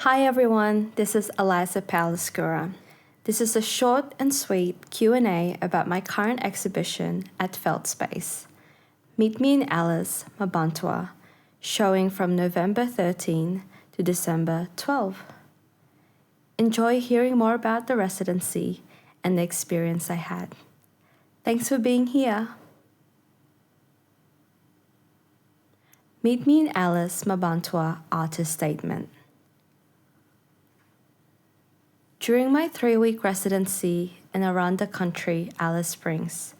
Hi everyone, this is Alyssa Powell-Ascura. This is a short and sweet Q&A about my current exhibition at FELTspace. Meet Me in Alice, Mparntwe, showing from November 13 to December 12. Enjoy hearing more about the residency and the experience I had. Thanks for being here. Meet Me in Alice, Mparntwe Artist Statement. During my 3-week residency in around the country, Alice Springs,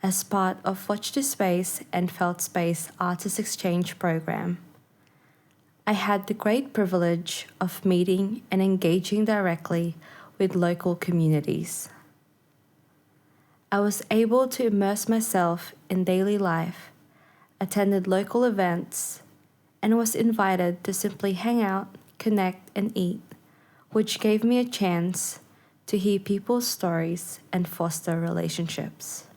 as part of Watch This Space and FELTspace Artist Exchange program, I had the great privilege of meeting and engaging directly with local communities. I was able to immerse myself in daily life, attended local events, and was invited to simply hang out, connect, and eat, which gave me a chance to hear people's stories and foster relationships.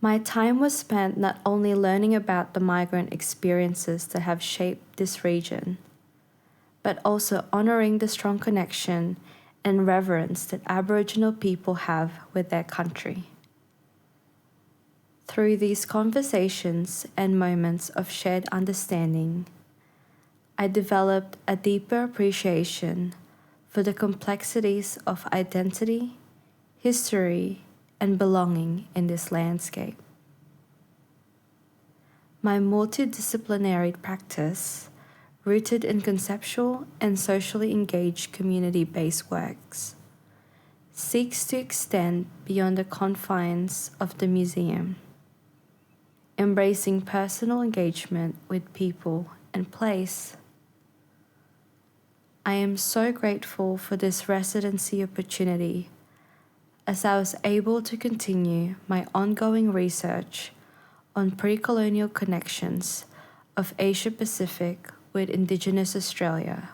My time was spent not only learning about the migrant experiences that have shaped this region, but also honoring the strong connection and reverence that Aboriginal people have with their country. Through these conversations and moments of shared understanding, I developed a deeper appreciation for the complexities of identity, history, and belonging in this landscape. My multidisciplinary practice, rooted in conceptual and socially engaged community-based works, seeks to extend beyond the confines of the museum, embracing personal engagement with people and place. I am so grateful for this residency opportunity, as I was able to continue my ongoing research on pre-colonial connections of Asia Pacific with Indigenous Australia,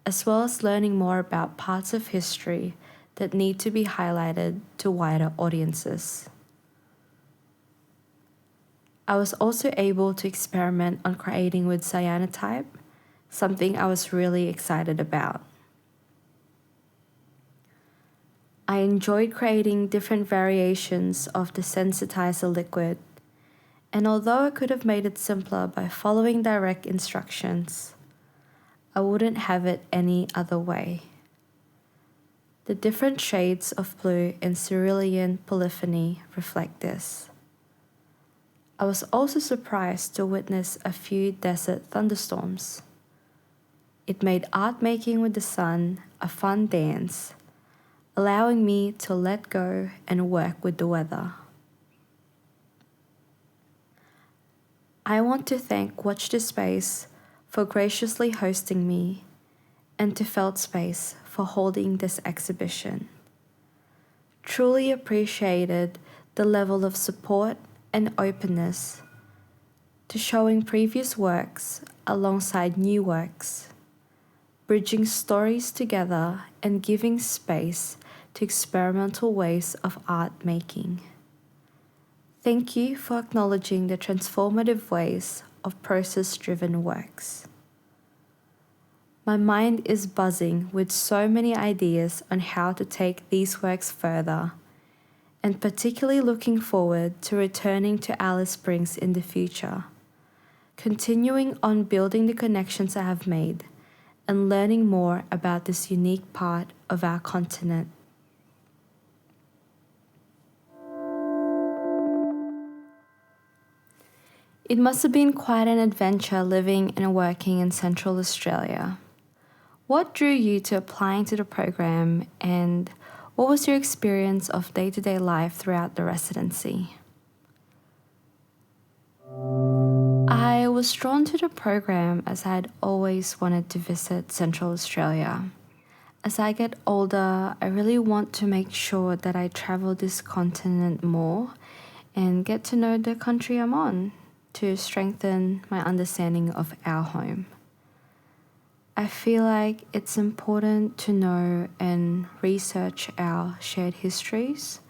as well as learning more about parts of history that need to be highlighted to wider audiences. I was also able to experiment on creating with cyanotype, something I was really excited about. I enjoyed creating different variations of the sensitizer liquid, and although I could have made it simpler by following direct instructions, I wouldn't have it any other way. The different shades of blue in Cerulean Polyphony reflect this. I was also surprised to witness a few desert thunderstorms. It made art making with the sun a fun dance, allowing me to let go and work with the weather. I want to thank Watch This Space for graciously hosting me and to FELTspace for holding this exhibition. Truly appreciated the level of support and openness to showing previous works alongside new works, bridging stories together and giving space to experimental ways of art making. Thank you for acknowledging the transformative ways of process-driven works. My mind is buzzing with so many ideas on how to take these works further, and particularly looking forward to returning to Alice Springs in the future, continuing on building the connections I have made and learning more about this unique part of our continent. It must have been quite an adventure living and working in Central Australia. What drew you to applying to the program, and what was your experience of day-to-day life throughout the residency? I was drawn to the program as I had always wanted to visit Central Australia. As I get older, I really want to make sure that I travel this continent more and get to know the country I'm on to strengthen my understanding of our home. I feel like it's important to know and research our shared histories.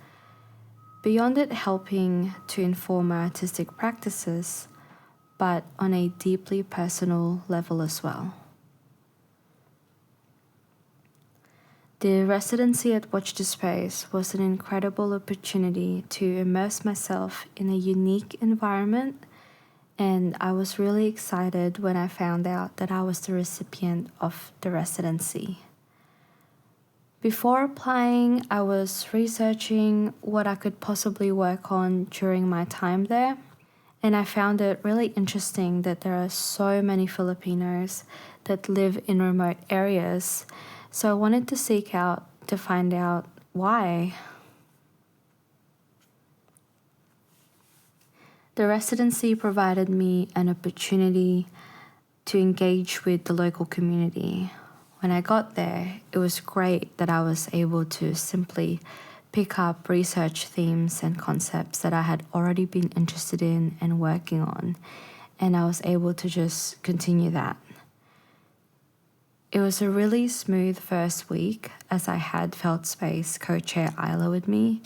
Beyond it helping to inform my artistic practices, but on a deeply personal level as well. The residency at Watch the Space was an incredible opportunity to immerse myself in a unique environment, and I was really excited when I found out that I was the recipient of the residency. Before applying, I was researching what I could possibly work on during my time there, and I found it really interesting that there are so many Filipinos that live in remote areas, so I wanted to seek out to find out why. The residency provided me an opportunity to engage with the local community. When I got there, it was great that I was able to simply pick up research themes and concepts that I had already been interested in and working on, and I was able to just continue that. It was a really smooth first week as I had FELTspace co-chair Isla with me,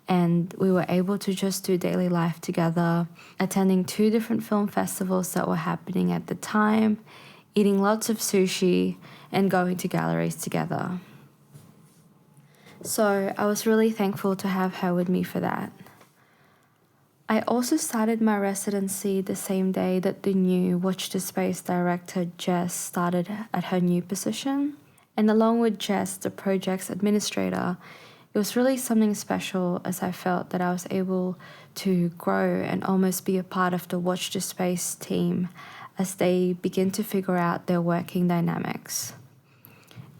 and we were able to just do daily life together, attending 2 different film festivals that were happening at the time, eating lots of sushi, and going to galleries together. So I was really thankful to have her with me for that. I also started my residency the same day that the new Watch the Space director Jess started at her new position. And along with Jess, the project's administrator, it was really something special as I felt that I was able to grow and almost be a part of the Watch the Space team as they begin to figure out their working dynamics.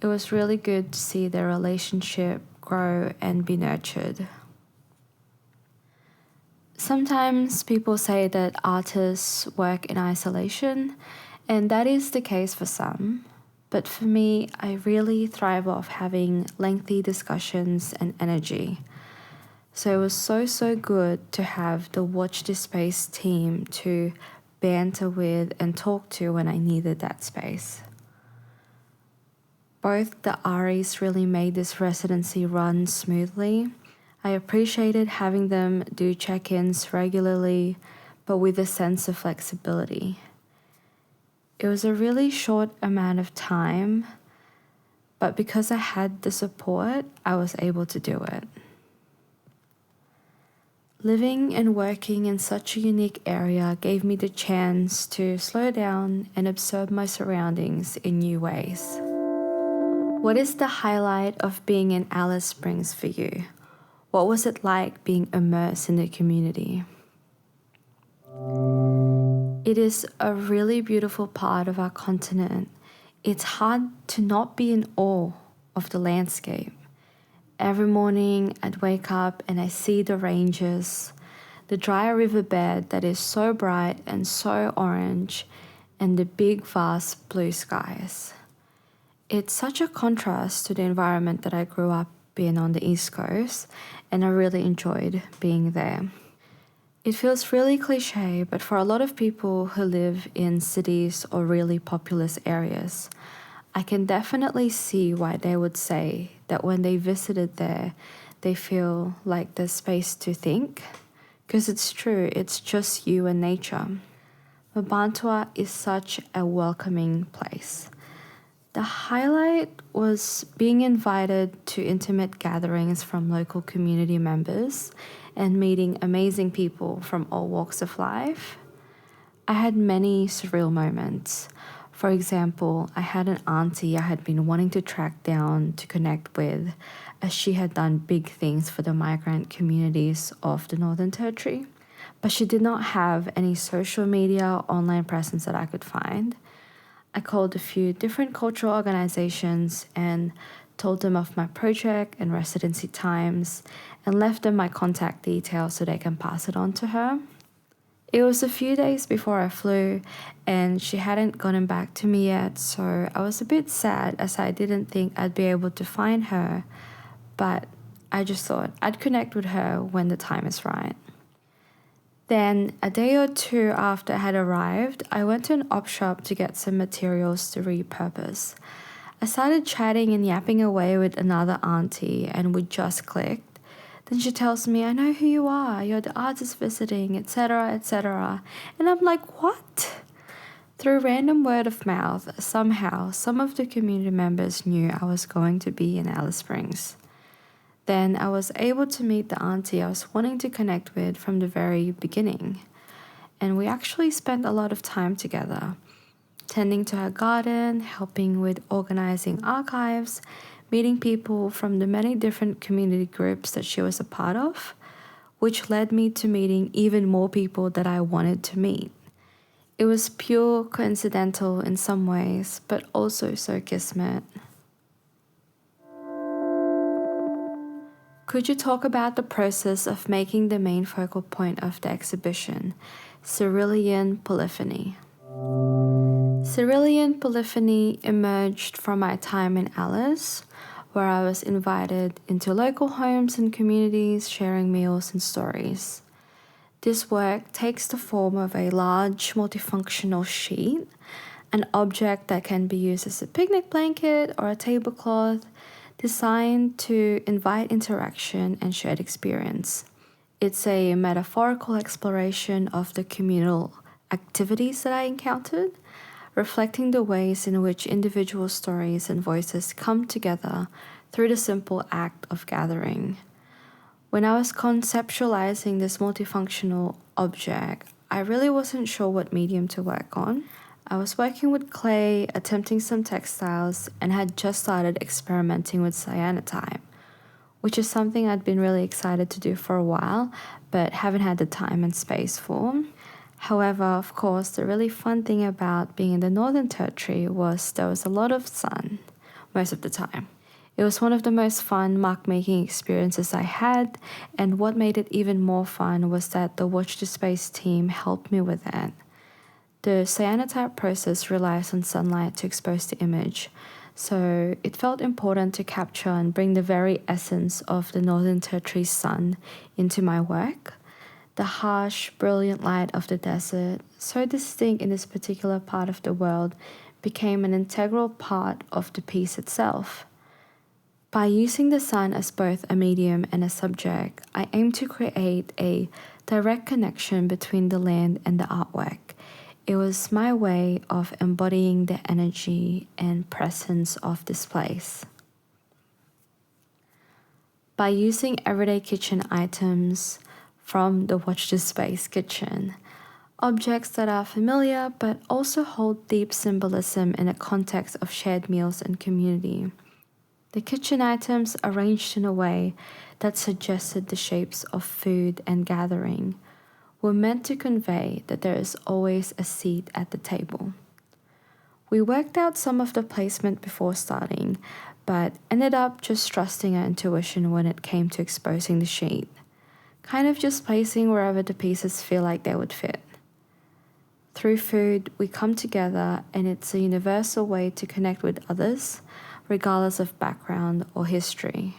It was really good to see their relationship grow and be nurtured. Sometimes people say that artists work in isolation, and that is the case for some. But for me, I really thrive off having lengthy discussions and energy. So it was so good to have the Watch the Space team to banter with and talk to when I needed that space. Both the Aries really made this residency run smoothly. I appreciated having them do check-ins regularly, but with a sense of flexibility. It was a really short amount of time, but because I had the support, I was able to do it. Living and working in such a unique area gave me the chance to slow down and observe my surroundings in new ways. What is the highlight of being in Alice Springs for you? What was it like being immersed in the community? It is a really beautiful part of our continent. It's hard to not be in awe of the landscape. Every morning I'd wake up and I see the ranges, the dry riverbed that is so bright and so orange, and the big vast blue skies. It's such a contrast to the environment that I grew up in on the East Coast, and I really enjoyed being there. It feels really cliche, but for a lot of people who live in cities or really populous areas, I can definitely see why they would say that when they visited there, they feel like there's space to think. Because it's true, it's just you and nature. Mparntwe is such a welcoming place. The highlight was being invited to intimate gatherings from local community members and meeting amazing people from all walks of life. I had many surreal moments. For example, I had an auntie I had been wanting to track down to connect with, as she had done big things for the migrant communities of the Northern Territory, but she did not have any social media or online presence that I could find. I called a few different cultural organizations and told them of my project and residency times and left them my contact details so they can pass it on to her. It was a few days before I flew and she hadn't gotten back to me yet, so I was a bit sad as I didn't think I'd be able to find her, but I just thought I'd connect with her when the time is right. Then, a day or two after I had arrived, I went to an op shop to get some materials to repurpose. I started chatting and yapping away with another auntie, and we just clicked. Then she tells me, I know who you are, you're the artist visiting, etc., etc. And I'm like, what? Through random word of mouth, somehow, some of the community members knew I was going to be in Alice Springs. Then I was able to meet the auntie I was wanting to connect with from the very beginning. And we actually spent a lot of time together, tending to her garden, helping with organizing archives, meeting people from the many different community groups that she was a part of, which led me to meeting even more people that I wanted to meet. It was pure coincidental in some ways, but also so kismet. Could you talk about the process of making the main focal point of the exhibition, Cerulean Polyphony? Cerulean Polyphony emerged from my time in Alice, where I was invited into local homes and communities sharing meals and stories. This work takes the form of a large multifunctional sheet, an object that can be used as a picnic blanket or a tablecloth, designed to invite interaction and shared experience. It's a metaphorical exploration of the communal activities that I encountered, reflecting the ways in which individual stories and voices come together through the simple act of gathering. When I was conceptualizing this multifunctional object, I really wasn't sure what medium to work on. I was working with clay, attempting some textiles, and had just started experimenting with cyanotype, which is something I'd been really excited to do for a while, but haven't had the time and space for. However, of course, the really fun thing about being in the Northern Territory was there was a lot of sun most of the time. It was one of the most fun mark-making experiences I had, and what made it even more fun was that the Watch the Space team helped me with it. The cyanotype process relies on sunlight to expose the image, so it felt important to capture and bring the very essence of the Northern Territory sun into my work. The harsh, brilliant light of the desert, so distinct in this particular part of the world, became an integral part of the piece itself. By using the sun as both a medium and a subject, I aim to create a direct connection between the land and the artwork. It was my way of embodying the energy and presence of this place. By using everyday kitchen items from the Watch the Space kitchen, objects that are familiar but also hold deep symbolism in a context of shared meals and community. The kitchen items arranged in a way that suggested the shapes of food and gathering were meant to convey that there is always a seat at the table. We worked out some of the placement before starting, but ended up just trusting our intuition when it came to exposing the sheet. Kind of just placing wherever the pieces feel like they would fit. Through food, we come together, and it's a universal way to connect with others, regardless of background or history.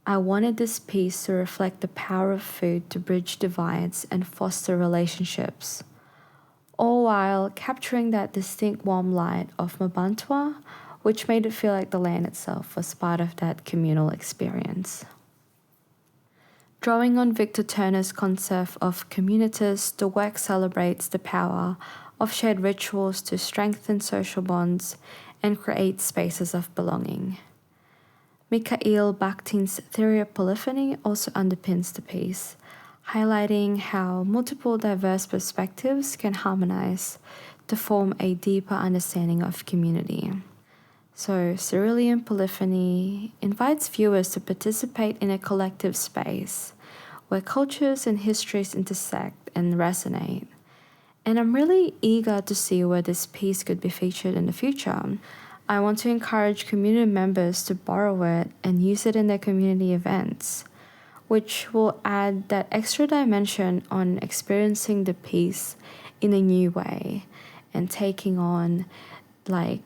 I wanted this piece to reflect the power of food to bridge divides and foster relationships, all while capturing that distinct warm light of Mparntwe, which made it feel like the land itself was part of that communal experience. Drawing on Victor Turner's concept of communitas, the work celebrates the power of shared rituals to strengthen social bonds and create spaces of belonging. Mikhail Bakhtin's theory of polyphony also underpins the piece, highlighting how multiple diverse perspectives can harmonize to form a deeper understanding of community. So, Cerulean Polyphony invites viewers to participate in a collective space where cultures and histories intersect and resonate. And I'm really eager to see where this piece could be featured in the future. I want to encourage community members to borrow it and use it in their community events, which will add that extra dimension on experiencing the piece in a new way and taking on like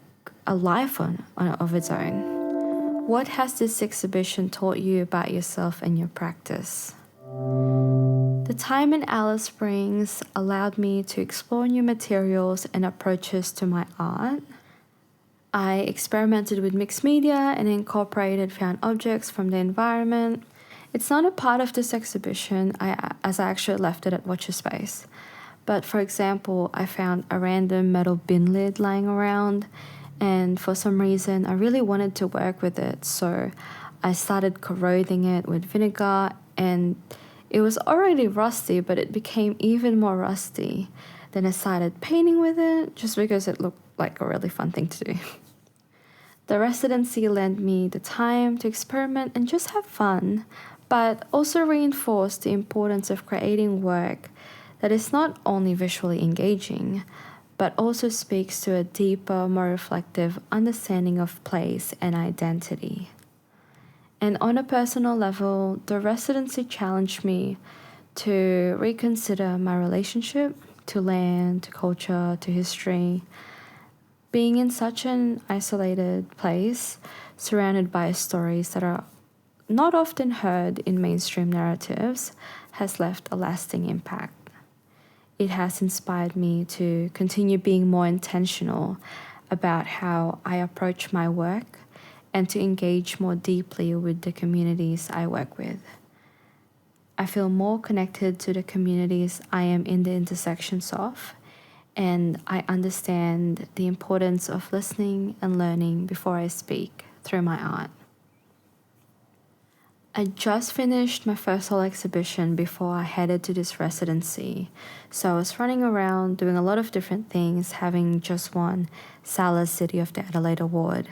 a life of its own. What has this exhibition taught you about yourself and your practice? The time in Alice Springs allowed me to explore new materials and approaches to my art. I experimented with mixed media and incorporated found objects from the environment. It's not a part of this exhibition as I actually left it at Watcherspace. But for example, I found a random metal bin lid lying around, and for some reason I really wanted to work with it, so I started corroding it with vinegar, and it was already rusty, but it became even more rusty. Then I started painting with it just because it looked like a really fun thing to do. The residency lent me the time to experiment and just have fun, but also reinforced the importance of creating work that is not only visually engaging, but also speaks to a deeper, more reflective understanding of place and identity. And on a personal level, the residency challenged me to reconsider my relationship to land, to culture, to history. Being in such an isolated place, surrounded by stories that are not often heard in mainstream narratives, has left a lasting impact. It has inspired me to continue being more intentional about how I approach my work and to engage more deeply with the communities I work with. I feel more connected to the communities I am in the intersections of, and I understand the importance of listening and learning before I speak through my art. I just finished my first whole exhibition before I headed to this residency, so I was running around doing a lot of different things, having just won Salah's City of the Adelaide Award.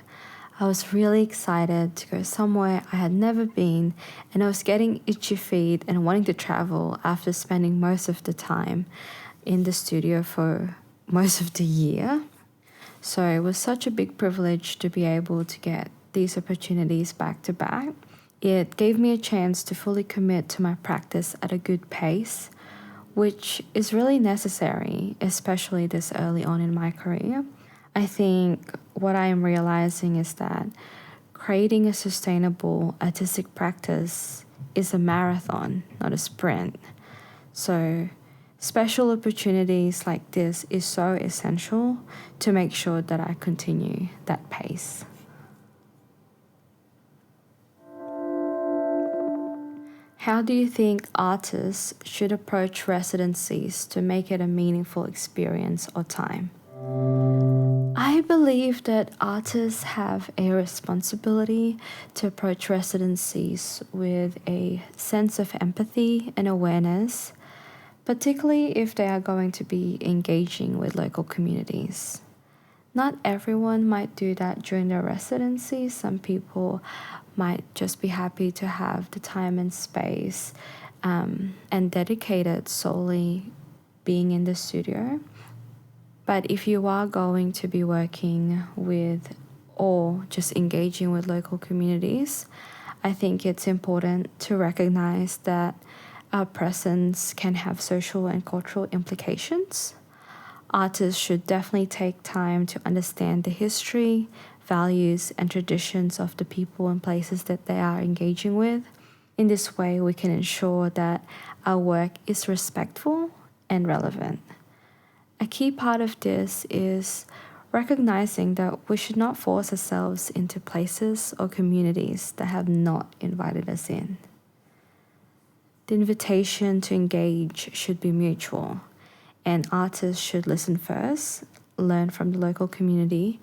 I was really excited to go somewhere I had never been, and I was getting itchy feet and wanting to travel after spending most of the time in the studio for most of the year. So it was such a big privilege to be able to get these opportunities back to back. It gave me a chance to fully commit to my practice at a good pace, which is really necessary, especially this early on in my career. I think what I am realizing is that creating a sustainable artistic practice is a marathon, not a sprint. So special opportunities like this is so essential to make sure that I continue that pace. How do you think artists should approach residencies to make it a meaningful experience or time? I believe that artists have a responsibility to approach residencies with a sense of empathy and awareness, particularly if they are going to be engaging with local communities. Not everyone might do that during their residency. Some people might just be happy to have the time and space and dedicate it solely being in the studio. But if you are going to be working with or just engaging with local communities, I think it's important to recognize that our presence can have social and cultural implications. Artists should definitely take time to understand the history, values, and traditions of the people and places that they are engaging with. In this way, we can ensure that our work is respectful and relevant. A key part of this is recognizing that we should not force ourselves into places or communities that have not invited us in. The invitation to engage should be mutual, and artists should listen first, learn from the local community,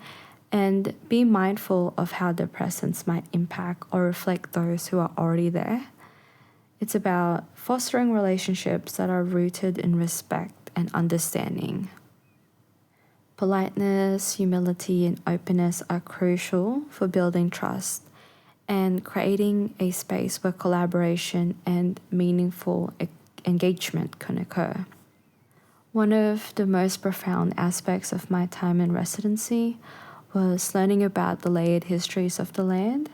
and be mindful of how their presence might impact or reflect those who are already there. It's about fostering relationships that are rooted in respect and understanding. Politeness, humility, and openness are crucial for building trust and creating a space where collaboration and meaningful engagement can occur. One of the most profound aspects of my time in residency was learning about the layered histories of the land.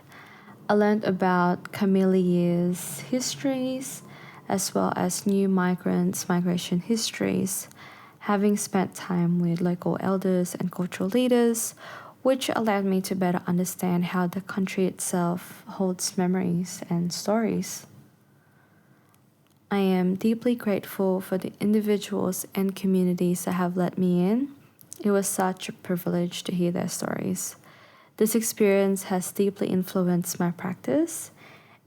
I learned about Camellia's histories as well as new migrants' migration histories, having spent time with local elders and cultural leaders, which allowed me to better understand how the country itself holds memories and stories. I am deeply grateful for the individuals and communities that have let me in. It was such a privilege to hear their stories. This experience has deeply influenced my practice,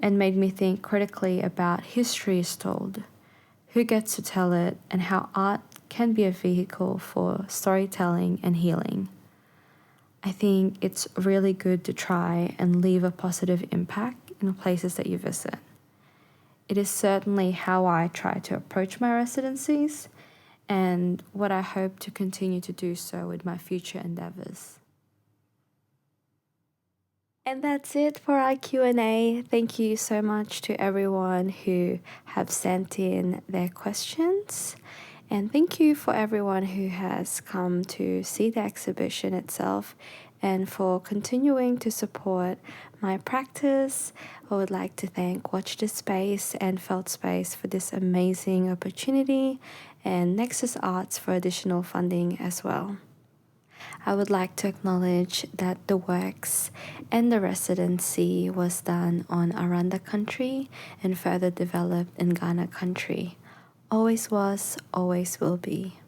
and made me think critically about history is told, who gets to tell it, and how art can be a vehicle for storytelling and healing. I think it's really good to try and leave a positive impact in the places that you visit. It is certainly how I try to approach my residencies and what I hope to continue to do so with my future endeavors. And that's it for our Q&A. Thank you so much to everyone who have sent in their questions. And thank you for everyone who has come to see the exhibition itself and for continuing to support my practice. I would like to thank Watch the Space and FELTspace for this amazing opportunity, and Nexus Arts for additional funding as well. I would like to acknowledge that the works and the residency was done on Aranda country and further developed in Ghana country. Always was, always will be.